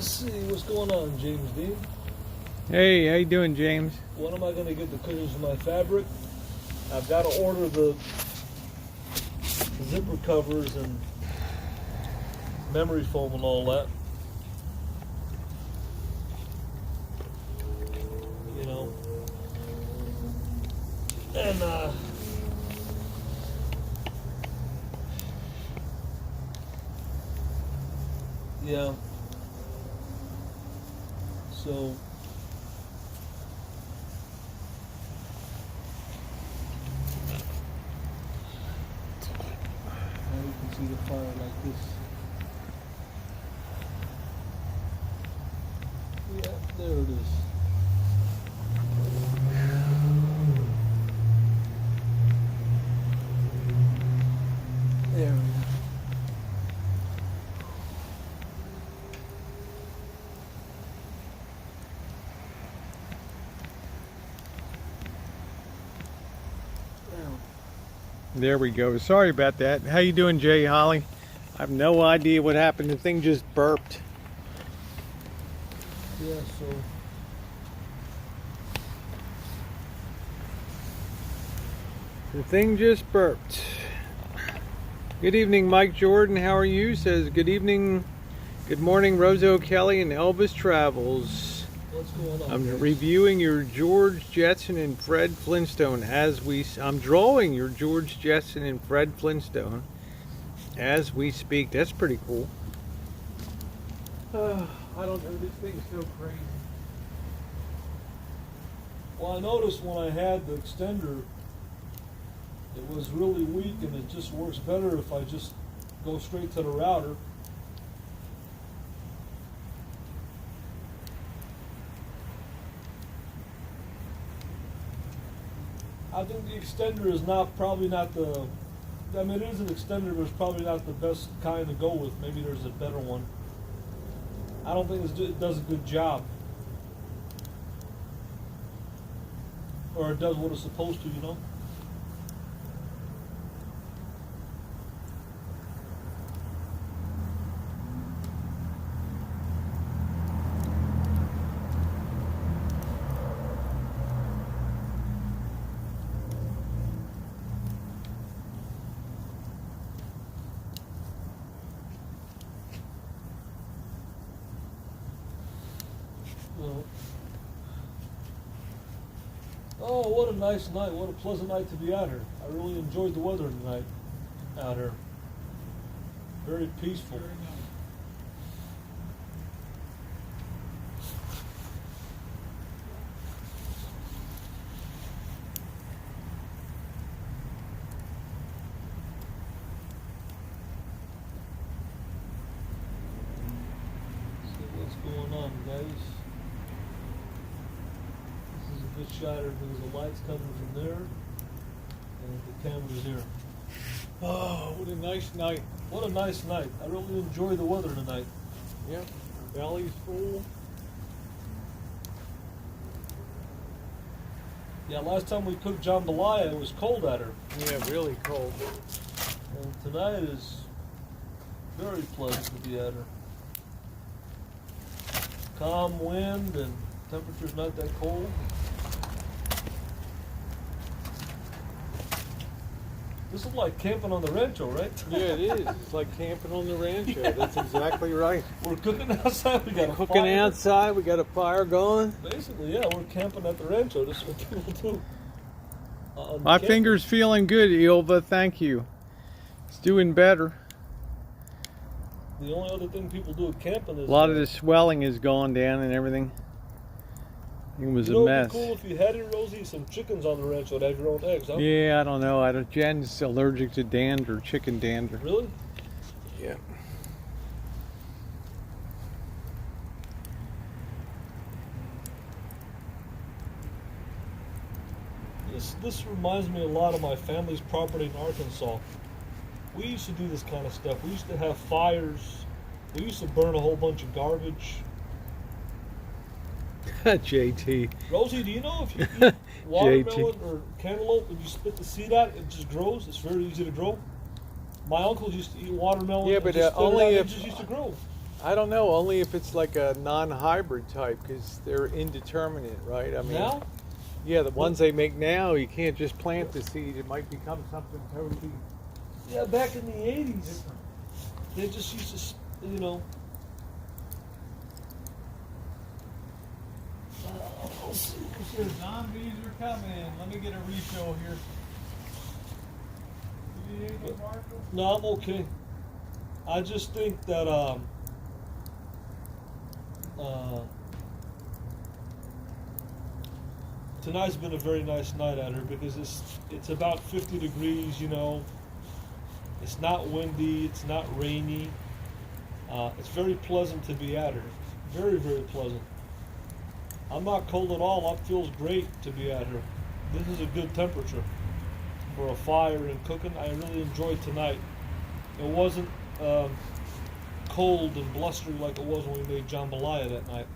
Let's see what's going on, James Dean. Hey, how you doing, James? When am I going to get the cushions for my fabric? I've got to order the zipper covers and memory foam and all that. You know. And yeah. So now you can see the fire like this. Yeah, there it is. There we go. There we go. Sorry about that. How you doing, Jay Holly? I have no idea what happened. The thing just burped. Yeah, so The thing just burped. Good evening, Mike Jordan. How are you? Says good evening. Good morning, Rosa Kelly and Elvis Travels. what's going on? I'm guys? reviewing your George Jetson and Fred Flintstone I'm drawing your George Jetson and Fred Flintstone as we speak. That's pretty cool. I don't know, this thing's so crazy. Well, I noticed when I had the extender, it was really weak, and it just works better if I just go straight to the router. I think the extender is probably not the, I mean, it is an extender, but it's probably not the best kind to go with. Maybe there's a better one. I don't think it does a good job. Or it does what it's supposed to, you know? Oh, what a nice night. What a pleasant night to be out here. I really enjoyed the weather tonight out here. Very peaceful. Very nice. See what's going on, guys. This is a good shot because the light's coming from there and the camera's here. Oh, what a nice night. What a nice night. I really enjoy the weather tonight. Yep, belly's full. Yeah, last time we cooked jambalaya, it was cold out here. Yeah, really cold. And tonight is very pleasant to be out here. Calm wind and temperature's not that cold. This is like camping on the Rancho, right? Yeah, it is. It's like camping on the Rancho. Yeah. That's exactly right. We're cooking outside. We got a Cooking fire. outside, we got a fire going. Basically, yeah, we're camping at the Rancho. This is what people do. My finger's feeling good, Ilva. Thank you. It's doing better. The only other thing people do at camping is A lot of the swelling has gone down and everything. It was you know, a mess. it'd be cool if you had it, Rosie, some chickens on the Rancho to have your own eggs, huh? Yeah, I don't know. Jen's allergic to dander, chicken dander. Really? Yeah. This reminds me a lot of my family's property in Arkansas. We used to do this kind of stuff. We used to have fires. We used to burn a whole bunch of garbage. JT. Rosie, do you know if you eat watermelon or cantaloupe and you spit the seed out, it just grows? It's very easy to grow. My uncles used to eat watermelon. Yeah, and but just spit it only out, if- it just used to grow. I don't know, only if it's like a non-hybrid type, because they're indeterminate, right? I mean, Now? yeah, the ones they make now, you can't just plant the seed. It might become something totally Yeah, back in the 80s, different. they just used to, you know. Let's see. Zombies are coming. Let me get a refill here. You need anything, Marshall? No, I'm okay. I just think that tonight's been a very nice night at her because it's about 50 degrees, you know. It's not windy, it's not rainy. It's very pleasant to be at her. Very, very pleasant. I'm not cold at all. It feels great to be at her. This is a good temperature for a fire and cooking. I really enjoyed tonight. It wasn't cold and blustery like it was when we made jambalaya that night.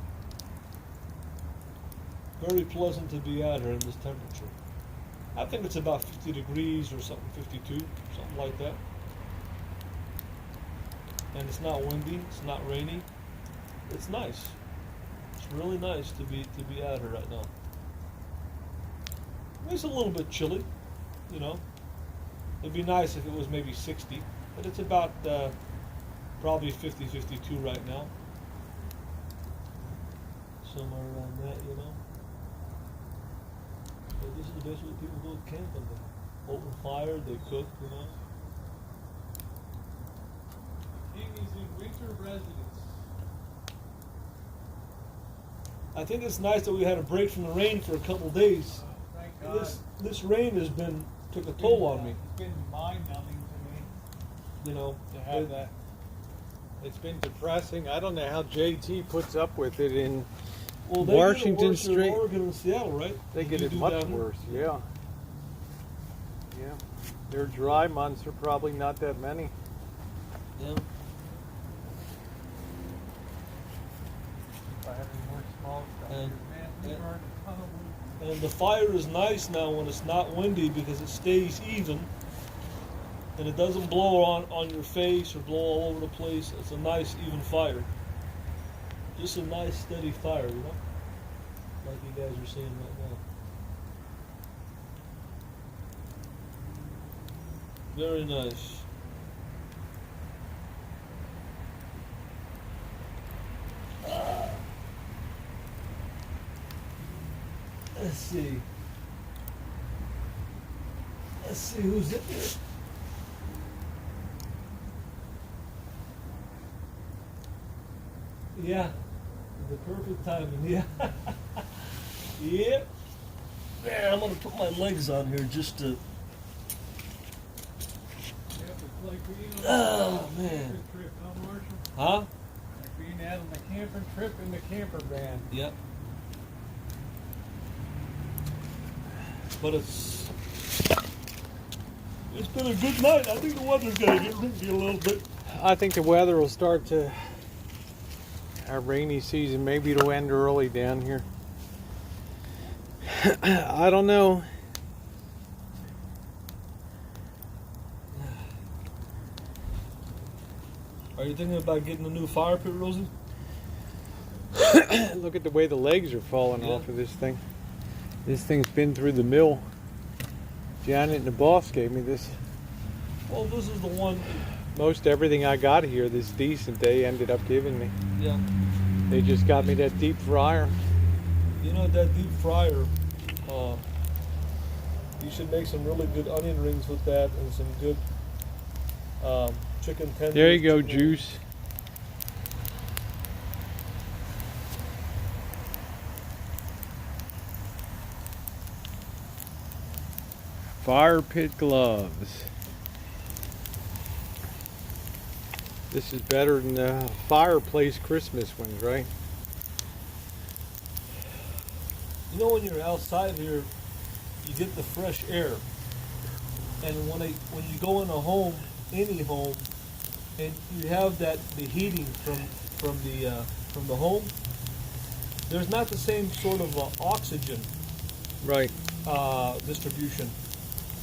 Very pleasant to be at her in this temperature. I think it's about 50 degrees or something, 52, something like that. And it's not windy, it's not rainy. It's nice. It's really nice to be at her right now. It's a little bit chilly, you know. It'd be nice if it was maybe 60, but it's about probably 50, 52 right now. Somewhere around that, you know. But this is basically what people go camping. They open fire, they cook, you know. Amy's in winter residence. I think it's nice that we had a break from the rain for a couple of days. Thank God. This rain has took a toll on me, It's been mind-numbing to me you know. to have that. It's been depressing. I don't know how JT puts up with it in Well, they Washington get it worse Street. in Oregon and Seattle, right? They get You it do much down here? worse, yeah. Yeah. Their dry months are probably not that many. Yeah. If I have any more small stuff. And- Man, and- burned a ton of wood. And the fire is nice now when it's not windy because it stays even and it doesn't blow on your face or blow all over the place. It's a nice even fire. Just a nice steady fire, you know? Like you guys are seeing right now. Very nice. Let's see. Let's see who's in there. Yeah, the perfect timing. Yeah. Yep. Man, I'm gonna put my legs on here just to. Yeah, it's like being on Oh a man. camping trip, huh, Marshall? Huh? Like being out on the camping trip in the camper van. Yep. But it's been a good night. I think the weather's gonna get windy a little bit. I think the weather will start to. Our rainy season, maybe it'll end early down here. I don't know. Are you thinking about getting a new fire pit, Rosie? Look at the way the legs are falling Yeah. off of this thing. This thing's been through the mill. Janet and the boss gave me this. Well, this is the one. Most everything I got here that's decent, they ended up giving me. Yeah. They just got me that deep fryer. You know that deep fryer. You should make some really good onion rings with that, and some good chicken tenders. There you go, chicken- juice. Fire pit gloves. This is better than the fireplace Christmas ones, right? You know, when you're outside here, you get the fresh air, and when you go in a home, any home, and you have the heating from the home, there's not the same sort of oxygen Right. distribution.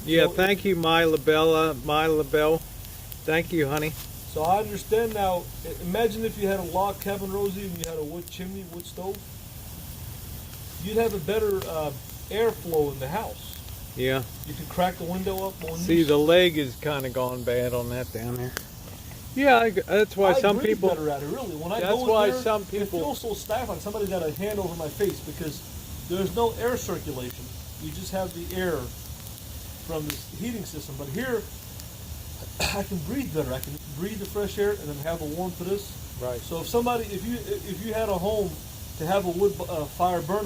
Yeah, So- thank you, my labella, my labelle. Thank you, honey. So I understand now. Imagine if you had a log cabin, Rosie, and you had a wood chimney, wood stove. You'd have a better airflow in the house. Yeah. You could crack the window up. See, the leg is kind of gone bad on that down there. Yeah, that's why some breathe people. better at it, really. When I That's go in why there, some it people. feels so stiff. Like somebody got a hand over my face because there's no air circulation. You just have the air from this heating system. But here, I can breathe better. I can breathe the fresh air and then have the warmth of this. Right. So if you had a home to have a wood fire burn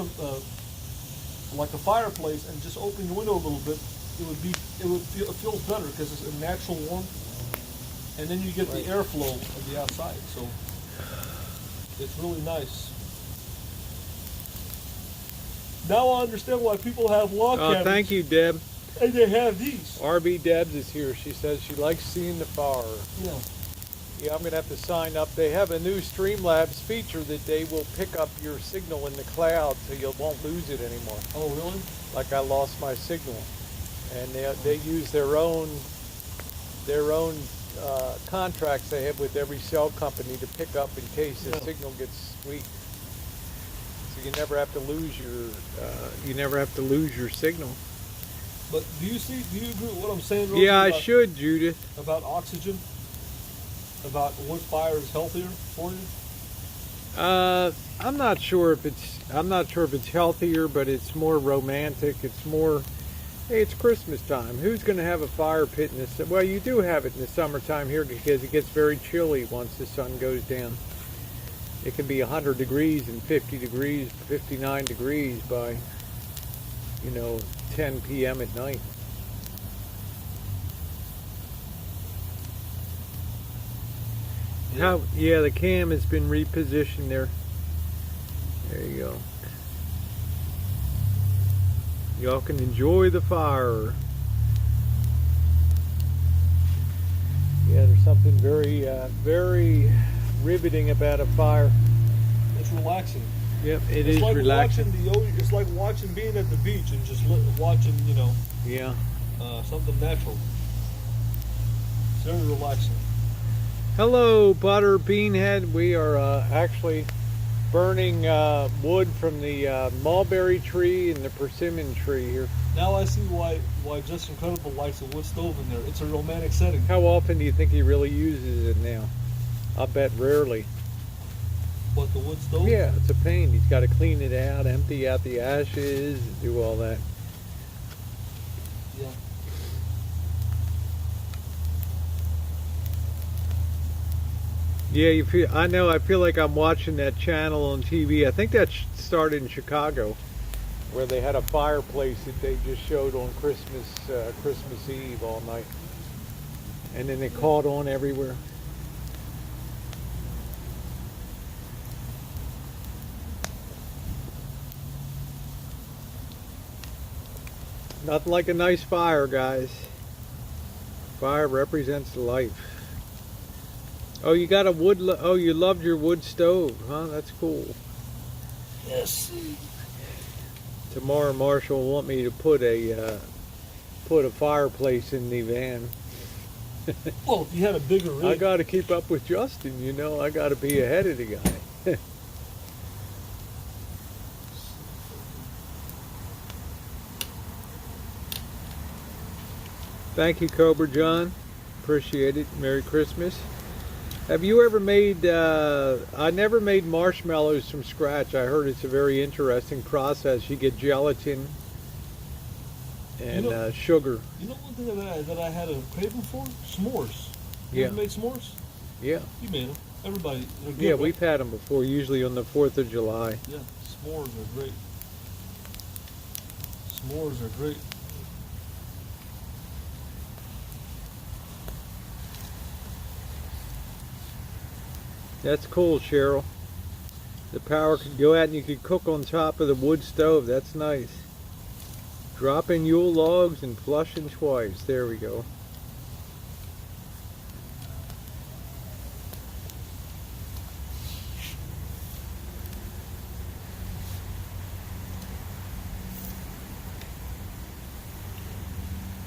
like a fireplace and just open your window a little bit, it feels better because it's a natural warmth, and then you get the airflow of the outside. So it's really nice. Now I understand why people have log cabins. Oh, thank you, Deb. And they have these. RB Debs is here. She says she likes seeing the fire. Yeah. Yeah, I'm going to have to sign up. They have a new Streamlabs feature that they will pick up your signal in the cloud so you won't lose it anymore. Oh, really? Like I lost my signal. And they use their own contracts they have with every cell company to pick up in case the signal gets weak. So you never have to lose your signal. But do you agree with what I'm saying, Rosie, Yeah, I should, Judith. about oxygen? About wood fire is healthier for you? I'm not sure if it's healthier, but it's more romantic. It's more, hey, it's Christmas time. Who's going to have a fire pit in this? Well, you do have it in the summertime here because it gets very chilly once the sun goes down. It can be 100 degrees and 50 degrees, 59 degrees by, 10 p.m. at night. Yeah, the cam has been repositioned there. There you go. Y'all can enjoy the fire. Yeah, there's something very, very riveting about a fire. It's relaxing. Yep, It's is like relaxing. It's like watching being at the beach and just watching, Yeah. something natural. It's very relaxing. Hello, Butter Beanhead. We are actually burning wood from the mulberry tree and the persimmon tree here. Now I see why Just Incredible likes a wood stove in there. It's a romantic setting. How often do you think he really uses it now? I'll bet rarely. What, the wood stove? Yeah, it's a pain. He's got to clean it out, empty out the ashes, do all that. Yeah. Yeah, I feel like I'm watching that channel on TV. I think that started in Chicago, where they had a fireplace that they just showed on Christmas Eve all night. And then it caught on everywhere. Nothing like a nice fire, guys. Fire represents life. Oh, you got a wood. Oh, you loved your wood stove, huh? That's cool. Yes. Tomorrow, Marshall will want me to put a fireplace in the van. Well, if you had a bigger rig. I got to keep up with Justin. I got to be ahead of the guy. Thank you, Cobra John. Appreciate it. Merry Christmas. Have you ever made, I never made marshmallows from scratch. I heard it's a very interesting process. You get gelatin and sugar. You know one thing that I had a craving for? S'mores. You Yeah. ever made s'mores? Yeah. You made them. Everybody. They're good, Yeah, right? we've had them before, usually on the 4th of July. Yeah, s'mores are great. S'mores are great. That's cool, Cheryl. The power could go out and you could cook on top of the wood stove. That's nice. Drop in Yule logs and flushing twice. There we go.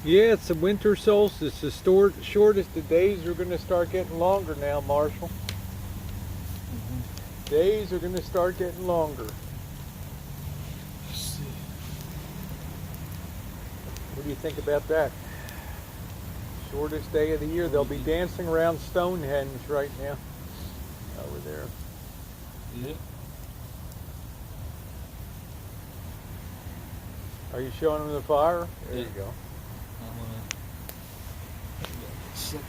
Yeah, it's the winter solstice. The shortest of days are going to start getting longer now, Marshall. Days are going to start getting longer. Let's see. What do you think about that? Shortest day of the year. They'll be dancing around Stonehenge right now. Over there. Yep. Are you showing them the fire? There Yeah. you go. I'm gonna get sick.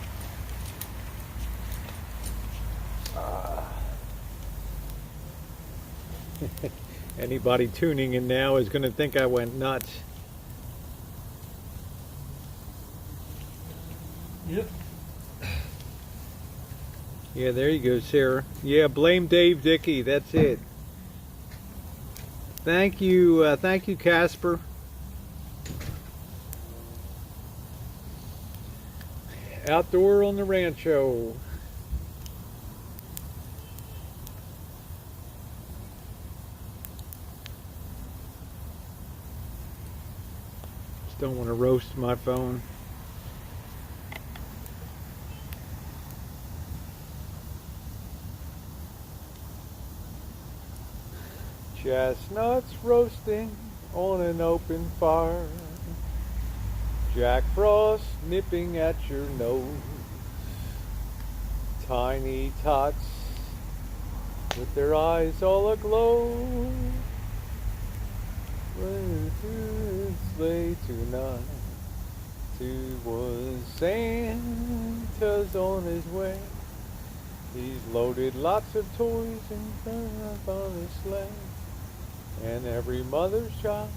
Anybody tuning in now is going to think I went nuts. Yep. Yeah, there you go, Sarah. Yeah, blame Dave Dickey. That's it. Thank you, Casper. Outdoor on the Rancho. Just don't want to roast my phone. Chestnuts roasting on an open fire. Jack Frost nipping at your nose. Tiny tots with their eyes all aglow. Went to his sleigh tonight. It was Santa's on his way. He's loaded lots of toys in front on his sleigh. And every mother's child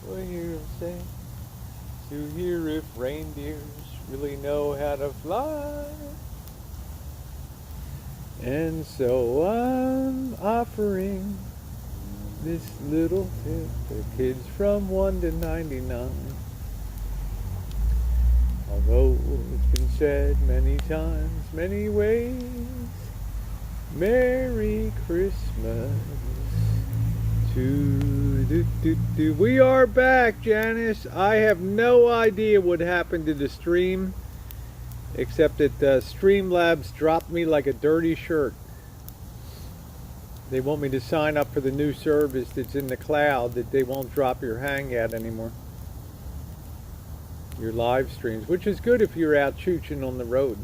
will hear him say, to hear if reindeers really know how to fly. And so I'm offering this little tip for kids from 1 to 99. Although it's been said many times, many ways, Merry Christmas to We are back, Janice. I have no idea what happened to the stream, except that Streamlabs dropped me like a dirty shirt. They want me to sign up for the new service that's in the cloud that they won't drop your Hangout anymore. Your live streams, which is good if you're out chooching on the road.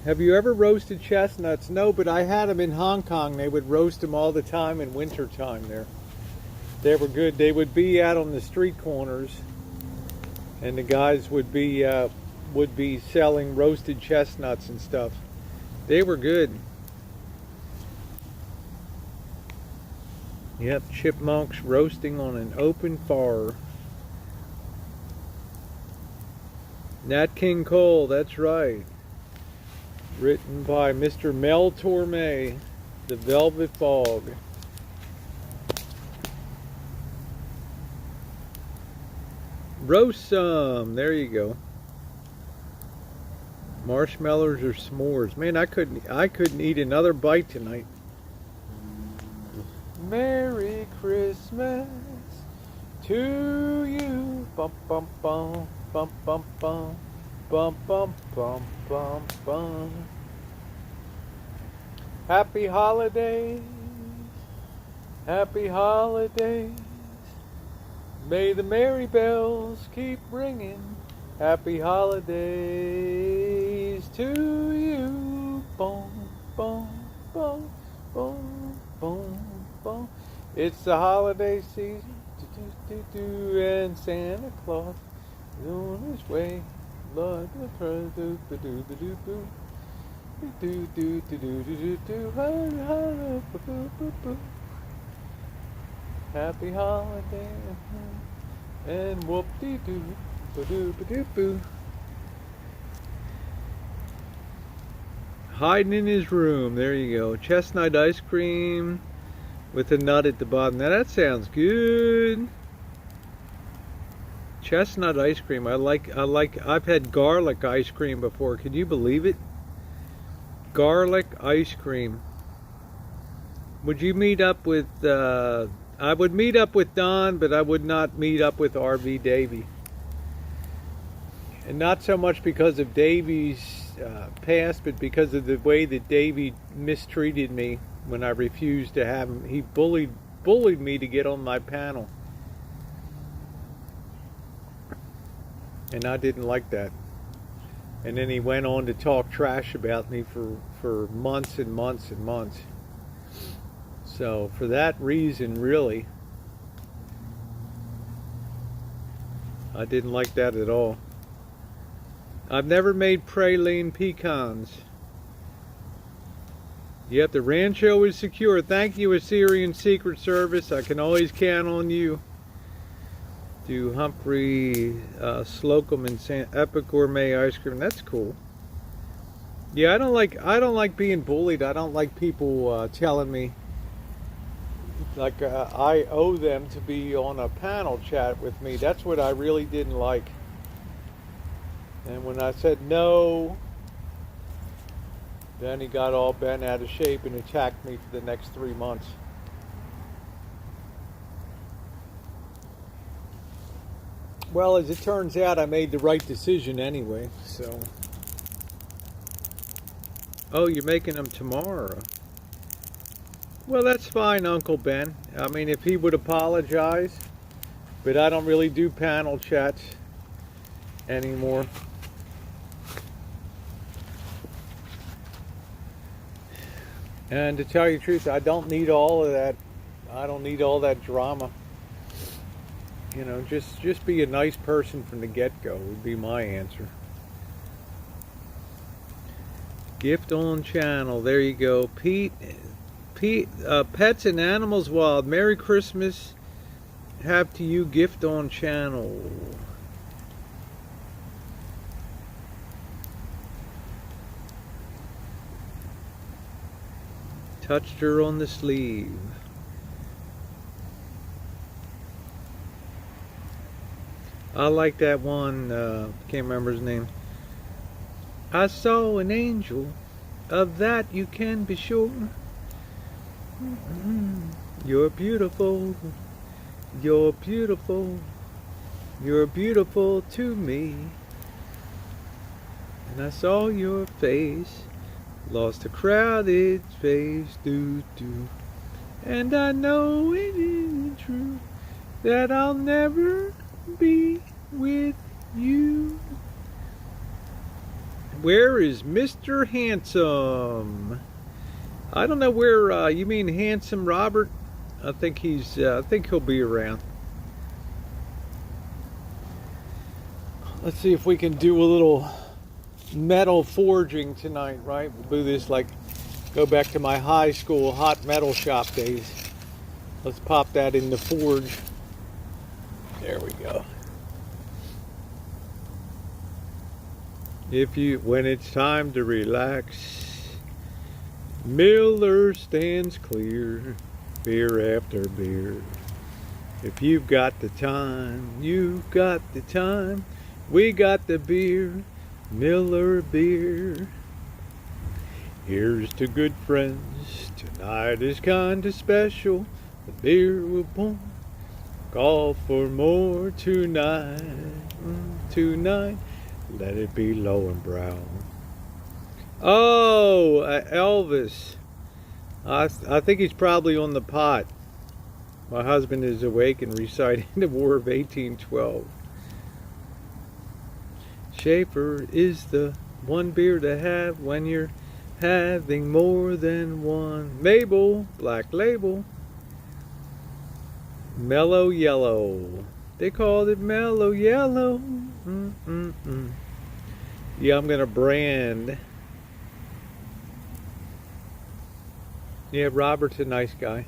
Have you ever roasted chestnuts? No, but I had them in Hong Kong. They would roast them all the time in winter time there. They were good. They would be out on the street corners, and the guys would be selling roasted chestnuts and stuff. They were good. Yep, chipmunks roasting on an open fire. Nat King Cole, that's right. Written by Mr. Mel Torme, The Velvet Fog. Roast some. There you go. Marshmallows or s'mores. Man, I couldn't eat another bite tonight. Merry Christmas to you. Bum bum bum bum bum bum bum bum bum bum bum. Happy holidays. Happy holidays. May the merry bells keep ringing. Happy holidays to you. Boom, boom, boom, boom, boom, boom. It's the holiday season, and Santa Claus is on his way. Lord, happy holiday and whoop-de-doo. Ba-doo-ba-doo-boo. Hiding in his room. There you go. Chestnut ice cream with a nut at the bottom. Now that sounds good. Chestnut ice cream. I've had garlic ice cream before. Can you believe it? Garlic ice cream. Would you meet up with, I would meet up with Don, but I would not meet up with RV Davy. And not so much because of Davy's past, but because of the way that Davy mistreated me when I refused to have him. He bullied me to get on my panel. And I didn't like that. And then he went on to talk trash about me for months and months and months. So for that reason, really, I didn't like that at all. I've never made praline pecans. Yep, the Rancho is secure. Thank you, Assyrian Secret Service. I can always count on you. Do Humphrey Slocum and Epic Gourmet ice cream. That's cool. Yeah, I don't like being bullied. I don't like people telling me like I owe them to be on a panel chat with me. That's what I really didn't like. And when I said no, then he got all bent out of shape and attacked me for the next 3 months. Well, as it turns out, I made the right decision anyway, so. Oh, you're making them tomorrow. Well, that's fine, Uncle Ben. I mean, if he would apologize, but I don't really do panel chats anymore. And to tell you the truth, I don't need all of that. I don't need all that drama. You know, just be a nice person from the get-go would be my answer. Gift on channel. There you go. Pete, Pets and Animals Wild. Merry Christmas. Have to you gift on channel. Touched her on the sleeve. I like that one, can't remember his name. I saw an angel, of that you can be sure. You're beautiful, you're beautiful, you're beautiful to me. And I saw your face, lost a crowded space, do. And I know it isn't true, that I'll never be with you. Where is Mr. Handsome? I don't know where, you mean Handsome Robert? I think he'll be around. Let's see if we can do a little metal forging tonight, right? We'll do this like, go back to my high school hot metal shop days. Let's pop that in the forge. There we go. When it's time to relax, Miller stands clear, beer after beer. If you've got the time, you've got the time. We got the beer, Miller beer. Here's to good friends, tonight is kinda special. The beer will pour. Call for more tonight, tonight. Let it be low and brown. Oh, Elvis. I think he's probably on the pot. My husband is awake and reciting the War of 1812. Schaefer is the one beer to have when you're having more than one. Mabel, Black Label. Mellow Yellow. They called it Mellow Yellow. Yeah, I'm gonna brand. Yeah, Robert's a nice guy.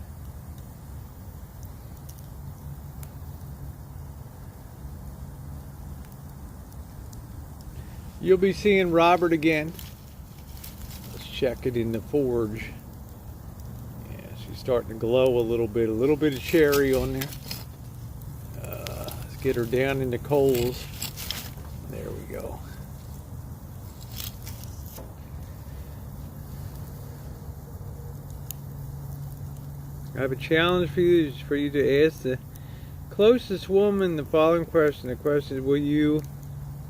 You'll be seeing Robert again. Let's check it in the forge. Yeah, she's starting to glow a little bit of cherry on there. Let's get her down in the coals. There we go. I have a challenge for you to ask the closest woman the following question. The question is, will you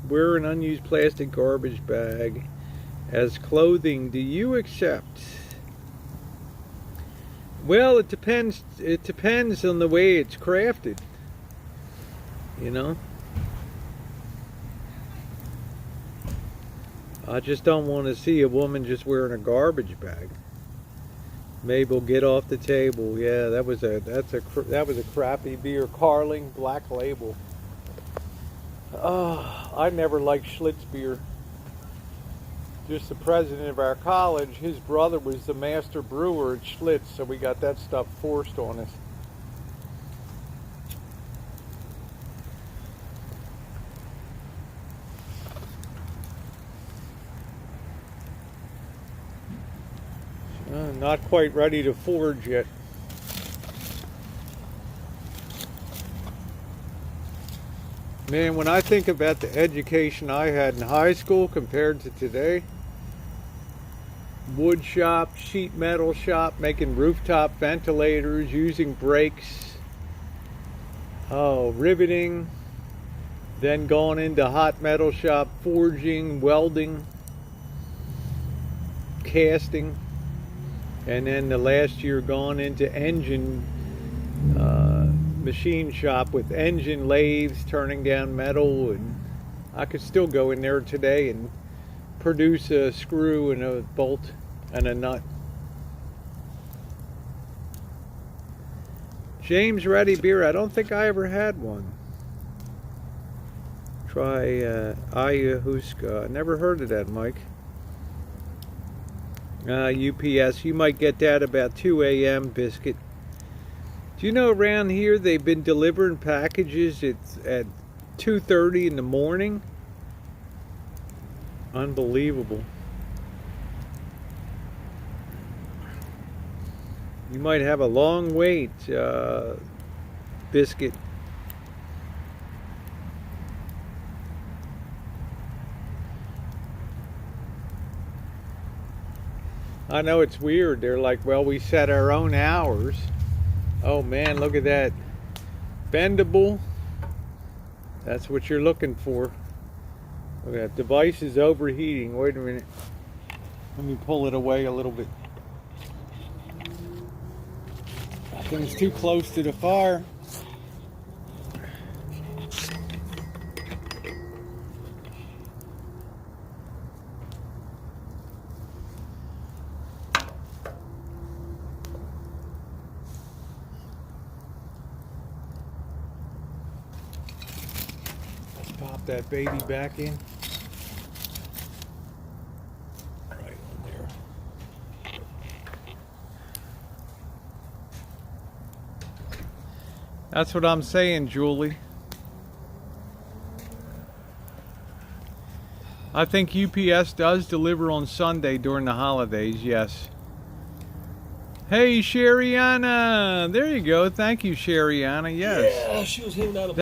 wear an unused plastic garbage bag as clothing? Do you accept? Well, it depends. It depends on the way it's crafted. You know? I just don't want to see a woman just wearing a garbage bag. Mabel, get off the table. Yeah, that was a crappy beer. Carling Black Label. Oh, I never liked Schlitz beer. Just the president of our college, his brother was the master brewer at Schlitz, so we got that stuff forced on us. Not quite ready to forge yet. Man, when I think about the education I had in high school compared to today, wood shop, sheet metal shop, making rooftop ventilators, using brakes, riveting, then going into hot metal shop, forging, welding, casting, and then the last year gone into engine machine shop with engine lathes, turning down metal, and I could still go in there today and produce a screw and a bolt and a nut. James Ready beer, I don't think I ever had one. Try Ayahuasca. I never heard of that, Mike. UPS, you might get that about 2 a.m. biscuit. Do you know around here they've been delivering packages at 2:30 in the morning? Unbelievable. You might have a long wait, biscuit. I know it's weird. They're like, well, we set our own hours. Oh man, look at that. Bendable. That's what you're looking for. Look at that. Device is overheating. Wait a minute. Let me pull it away a little bit. I think it's too close to the fire. Pop that baby back in. Right on there. That's what I'm saying, Julie. I think UPS does deliver on Sunday during the holidays, yes. Hey, Sheriana. There you go. Thank you, Sheriana. Yes. Yeah, she was hanging out.